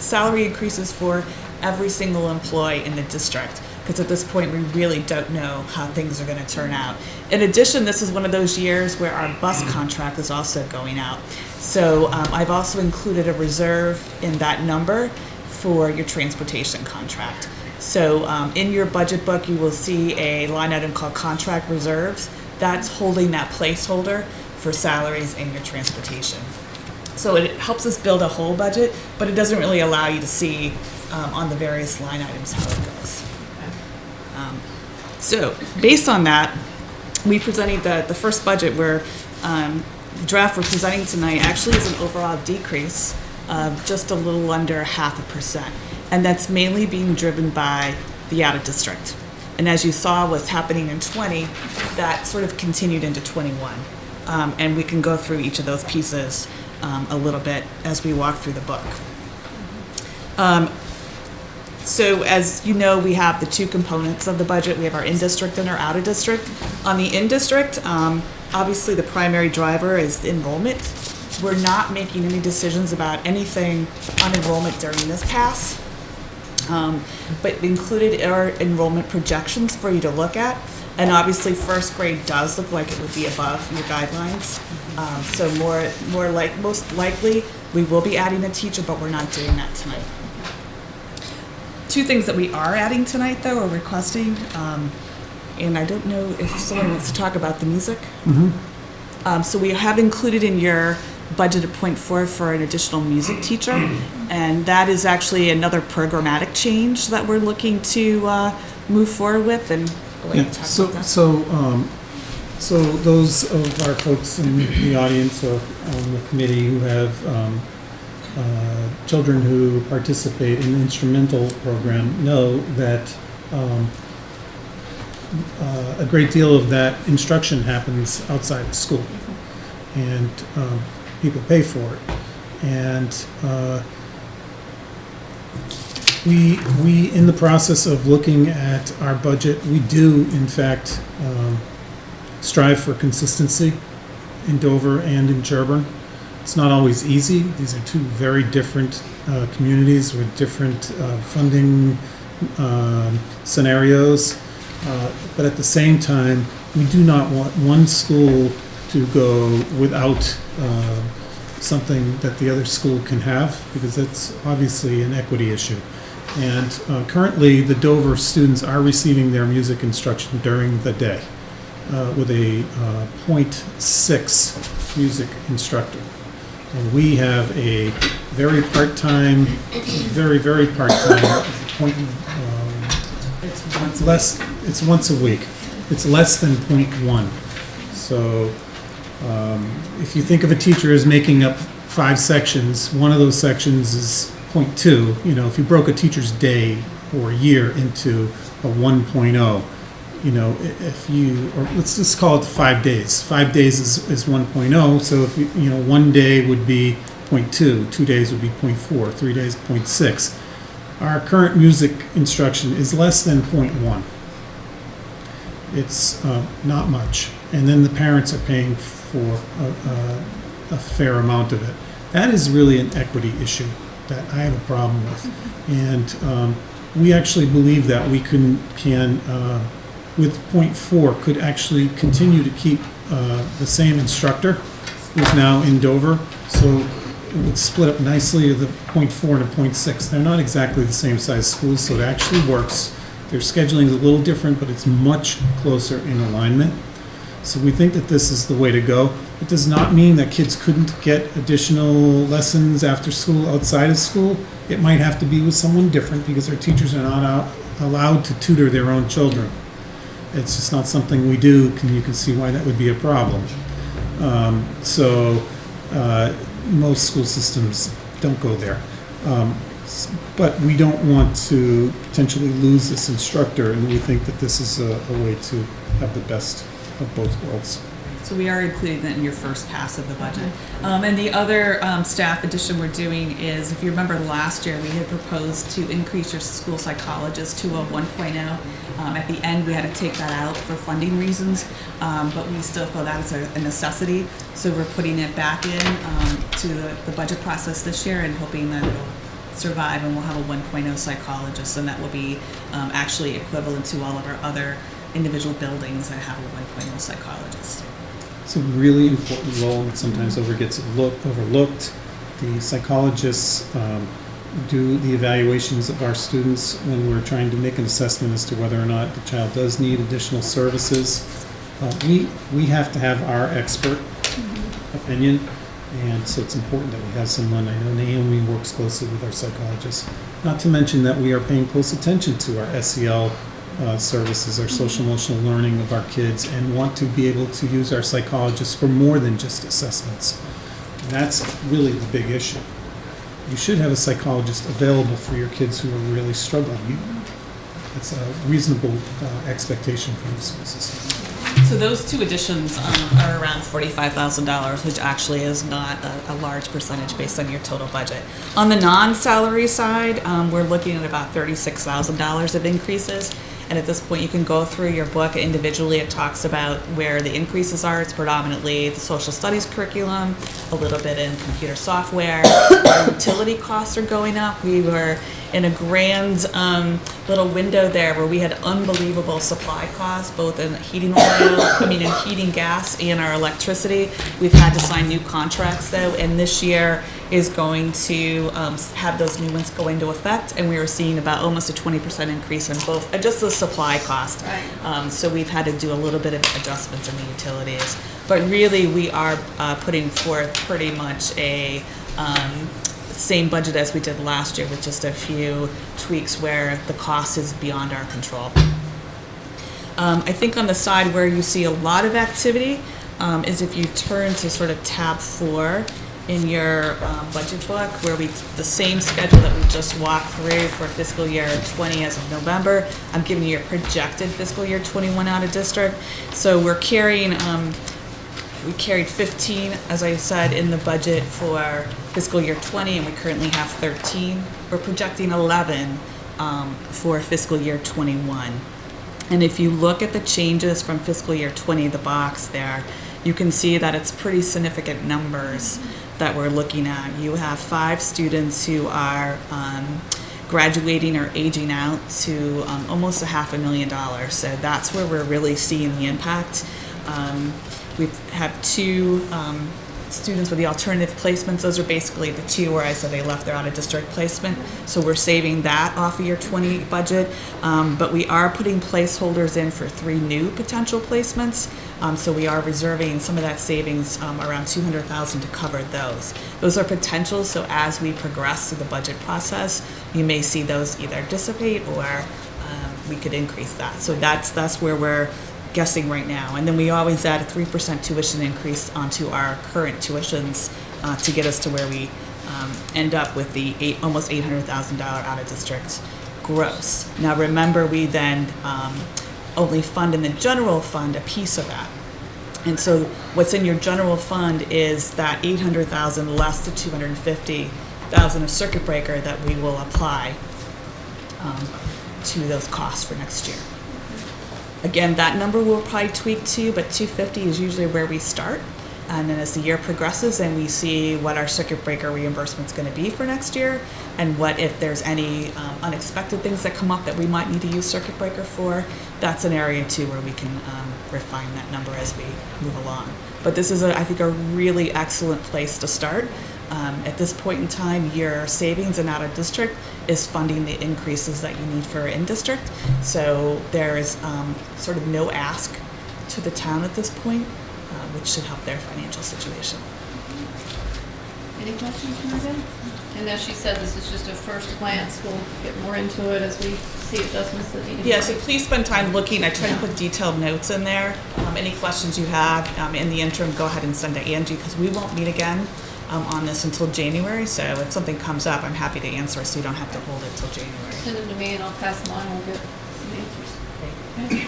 salary increases for every single employee in the district, because at this point we really don't know how things are going to turn out. In addition, this is one of those years where our bus contract is also going out. So I've also included a reserve in that number for your transportation contract. So in your budget book, you will see a line item called contract reserves. That's holding that placeholder for salaries and your transportation. So it helps us build a whole budget, but it doesn't really allow you to see on the various line items how it goes. So based on that, we presented the first budget where the draft we're presenting tonight actually is an overall decrease of just a little under 0.5%. And that's mainly being driven by the out of district. And as you saw what's happening in 20, that sort of continued into 21. And we can go through each of those pieces a little bit as we walk through the book. So as you know, we have the two components of the budget. We have our in-district and our out-of-district. On the in-district, obviously the primary driver is enrollment. We're not making any decisions about anything on enrollment during this pass, but included are enrollment projections for you to look at. And obviously first grade does look like it would be above your guidelines. So most likely we will be adding a teacher, but we're not doing that tonight. Two things that we are adding tonight, though, or requesting, and I don't know if someone wants to talk about the music. Mm-hmm. So we have included in your budget a 0.4 for an additional music teacher, and that is actually another programmatic change that we're looking to move forward with. And so those of our folks in the audience or on the committee who have children who participate in the instrumental program know that a great deal of that instruction happens outside of school, and people pay for it. And we in the process of looking at our budget, we do in fact strive for consistency in Dover and in Sherborn. It's not always easy. These are two very different communities with different funding scenarios. But at the same time, we do not want one school to go without something that the other school can have, because that's obviously an equity issue. And currently, the Dover students are receiving their music instruction during the day with a 0.6 music instructor. And we have a very part-time, very part-time, it's once a week. It's less than 0.1. So if you think of a teacher as making up 5 sections, one of those sections is 0.2. You know, if you broke a teacher's day or year into a 1.0, you know, if you, or let's just call it 5 days. 5 days is 1.0, so if you know, 1 day would be 0.2, 2 days would be 0.4, 3 days 0.6. Our current music instruction is less than 0.1. It's not much, and then the parents are paying for a fair amount of it. That is really an equity issue that I have a problem with, and we actually believe that we can with 0.4 could actually continue to keep the same instructor who's now in Dover. So it would split up nicely the 0.4 and a 0.6. They're not exactly the same size schools, so it actually works Their scheduling is a little different, but it's much closer in alignment. So we think that this is the way to go. It does not mean that kids couldn't get additional lessons after school, outside of school. It might have to be with someone different because our teachers are not allowed to tutor their own children. It's just not something we do, and you can see why that would be a problem. Most school systems don't go there. But we don't want to potentially lose this instructor, and we think that this is a way to have the best of both worlds. So we are including that in your first pass of the budget. And the other staff addition we're doing is, if you remember last year, we had proposed to increase your school psychologist to a 1.0. At the end, we had to take that out for funding reasons, but we still feel that is a necessity. So we're putting it back in to the budget process this year and hoping that it'll survive, and we'll have a 1.0 psychologist, and that will be actually equivalent to all of our other individual buildings that have a 1.0 psychologist. It's a really important role that sometimes gets overlooked. The psychologists do the evaluations of our students when we're trying to make an assessment as to whether or not the child does need additional services. We have to have our expert opinion, and so it's important that we have someone. I know Naomi works closely with our psychologists. Not to mention that we are paying close attention to our SEL services, our social emotional learning of our kids, and want to be able to use our psychologists for more than just assessments. And that's really the big issue. You should have a psychologist available for your kids who are really struggling. It's a reasonable expectation from the school system. So those two additions are around $45,000, which actually is not a large percentage based on your total budget. On the non-salary side, we're looking at about $36,000 of increases. And at this point, you can go through your book individually. It talks about where the increases are. It's predominantly the social studies curriculum, a little bit in computer software. Our utility costs are going up. We were in a grand little window there where we had unbelievable supply costs, both in heating heating gas and our electricity. We've had to sign new contracts though, and this year is going to have those new ones go into effect, and we were seeing about almost a 20% increase in both, just the supply cost. Right. So we've had to do a little bit of adjustments in the utilities. But really, we are putting forth pretty much a same budget as we did last year, with just a few tweaks where the cost is beyond our control. I think on the side where you see a lot of activity is if you turn to sort of tab 4 in your budget book, where the same schedule that we just walked through for fiscal year 20 as of November. I'm giving you your projected fiscal year 21 out of district. So we're carrying, we carried 15, as I said, in the budget for fiscal year 20, and we currently have 13. We're projecting 11 for fiscal year 21. And if you look at the changes from fiscal year 20, the box there, you can see that it's pretty significant numbers that we're looking at. You have 5 students who are graduating or aging out to almost $500,000. So that's where we're really seeing the impact. We have 2 students with the alternative placements. Those are basically the 2 where I said they left their out-of-district placement. So we're saving that off of your 20 budget. But we are putting placeholders in for 3 new potential placements. So we are reserving some of that savings, around $200,000, to cover those. Those are potentials, so as we progress through the budget process, you may see those either dissipate or we could increase that. So that's where we're guessing right now. And then we always add a 3% tuition increase onto our current tuitions to get us to where we end up with the almost $800,000 out-of-district gross. Now remember, we then only fund in the general fund a piece of that. And so what's in your general fund is that $800,000 less the $250,000 of circuit breaker that we will apply to those costs for next year. Again, that number will probably tweak too, but $250 is usually where we start. And then as the year progresses and we see what our circuit breaker reimbursement is going to be for next year, and what if there's any unexpected things that come up that we might need to use circuit breaker for, that's an area too where we can refine that number as we move along. But this is, I think, a really excellent place to start. At this point in time, your savings and out of district is funding the increases that you need for in district. So there is sort of no ask to the town at this point, which should help their financial situation. Any questions, Margaret? And as she said, this is just a first glance. We'll get more into it as we see adjustments that need to be Yeah, made. so please spend time looking. I try to put detailed notes in there. Any questions you have in the interim, go ahead and send to Angie, because we won't meet again on this until January. So if something comes up, I'm happy to answer, so you don't have to hold it till January. Send them to me and I'll pass them on and we'll get some answers. Okay.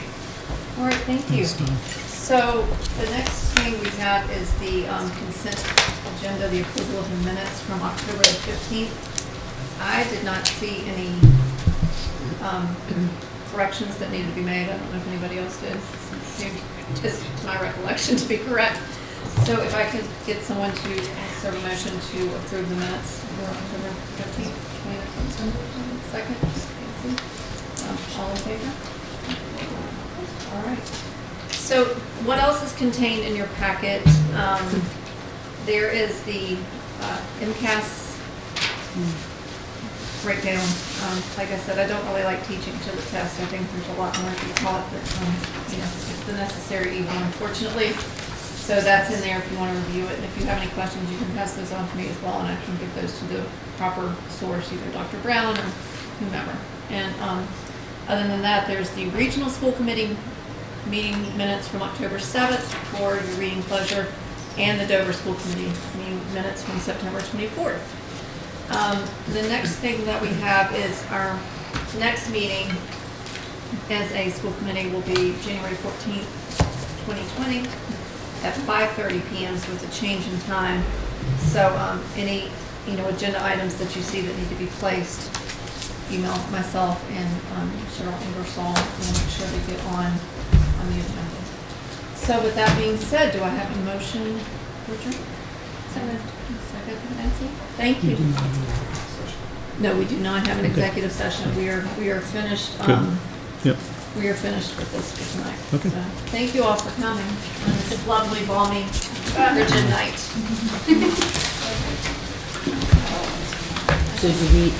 All right, thank you. Thanks, Dawn. So the next thing we have is the consent agenda, the approval of the minutes from October the 15th. I did not see any corrections that needed to be made. I don't know if anybody else did. It seemed, just to my recollection, to be correct. So if I could get someone to serve a motion to approve the minutes for October 15th, 2019. Second. All in favor? All right. So what else is contained in your packet? There is the MCAS breakdown. Like I said, I don't really like teaching to the test. I think there's a lot more to be taught, but it's the necessary evil, unfortunately. So that's in there if you want to review it. And if you have any questions, you can pass those on to me as well, and I can give those to the proper source, either Dr. Brown or whomever. And other than that, there's the regional school committee meeting minutes from October 7th for your reading pleasure, and the Dover School Committee meeting minutes from September 24th. The next thing that we have is our next meeting as a school committee will be January 14th, 2020 at 5:30 p.m. So it's a change in time. So any agenda items that you see that need to be placed, email myself and Cheryl Ingersoll. We'll make sure they get on the agenda. So with that being said, do I have a motion, Richard? Second, Nancy? Thank you. No, we do not have an executive session. We are finished. Good. Yep. We are finished with this for tonight. Okay. So, thank you all for coming on this lovely, balmy, frigid night. So do we